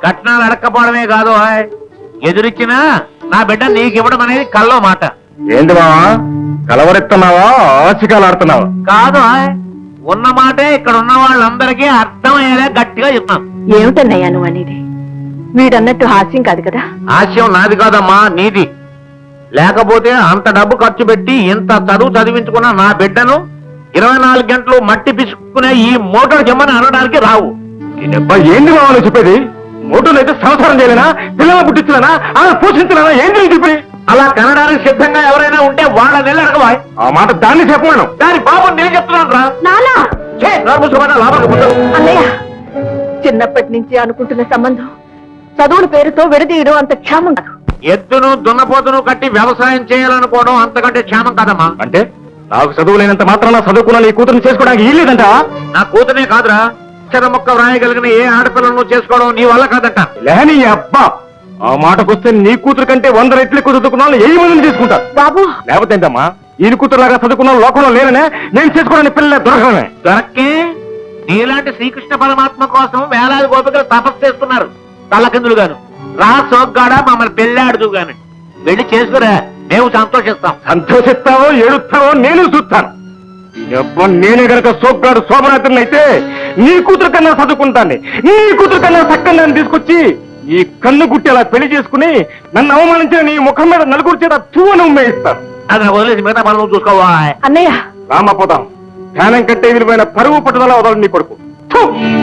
కట్నాలు అడక్కపోవడమే కాదు ఎదురిచ్చినా నా బిడ్డ నీకు ఇవ్వడం అనేది కల్లో మాట. ఏంటి బావా కలవరెత్తున్నావా ఆశికాలు ఆడుతున్నావా? కాదు ఉన్న మాటే ఇక్కడ ఉన్న వాళ్ళందరికీ అర్థమయ్యేలా గట్టిగా చెప్తాను. ఏమిటన్నయ్యా నువ్వు అనేది? వీడన్నట్టు హాస్యం కాదు కదా. హాస్యం నాది కాదమ్మా, నీది. లేకపోతే అంత డబ్బు ఖర్చు పెట్టి ఇంత చదువు చదివించుకున్న నా బిడ్డను 24 గంటలు మట్టి పిసుకునే ఈ మోటార్ జమ్మని అనడానికి రావు. ఏంది బావా చెప్పేది? మోటార్లు అయితే సంసారం చేయలేనా, పిల్లలు పుట్టించలేనా, అలా పోషించలేనా? ఏంటి చెప్పి అలా కనడానికి సిద్ధంగా ఎవరైనా ఉంటే వాళ్ళ నెల అడగవా? ఆ మాట దాన్ని చెప్పమను. దాని బాబు నేను చెప్తున్నాను రా. నానా లాభం. అన్నయ్య, చిన్నప్పటి నుంచి అనుకుంటున్న సంబంధం చదువుల పేరుతో విడదీయడం అంత క్షేమం కాదు. ఎద్దును దున్నపోతును కట్టి వ్యవసాయం చేయాలనుకోవడం అంతకంటే క్షేమం కాదమ్మా. అంటే నాకు చదువు లేనంత మాత్రం చదువుకున్న నీ కూతురు చేసుకోవడానికి వీల్లేదంట? నా కూతునే కాదురా, అక్షర మొక్క వ్రాయగలిగిన ఏ ఆడపిల్లను చేసుకోవడం నీ వల్ల కాదంట. లేని అబ్బా, ఆ మాటకొస్తే నీ కూతురు కంటే 100 రెట్లు ఎక్కువ చదువుకున్న వాళ్ళు 1000 మందిని తీసుకుంటా. బాబు లేకపోతే ఏంటమ్మా, ఈయన కూతురులాగా చదువుకున్న లోకంలో లేరనే నేను చేసుకోవడానికి పిల్లలే దొరకనే. దొరక్కే నీలాంటి శ్రీకృష్ణ పరమాత్మ కోసం వేలాది గోపికలు తపస్సు చేస్తున్నారు తల్లకిందులుగాను. రా సోగ్గాడా మమ్మల్ని పెళ్ళాడుదు గాని వెళ్ళి చేసుకురా, మేము సంతోషిస్తాం. సంతోషిస్తావో ఏడుస్తావో నేను చూస్తాను. నేనే గనక సోగ్గాడు శోభనాథుని అయితే నీ కూతురు కన్నా చదువుకుంటాను, నీ కూతురు కన్నా చక్కగా తీసుకొచ్చి ఈ కన్ను గుట్టి అలా పెళ్లి చేసుకుని నన్ను అవమానించిన నీ ముఖం మీద నలుగురు చేత తువ్వను ఉమ్మేయిస్తాను. అది వదిలేసి మిగతా పనులు చూసుకోవా. అన్నయ్య రామపోతాం ధ్యానం కంటే విలువైన పరువు పట్టుదల వదలని నీ కొడుకు.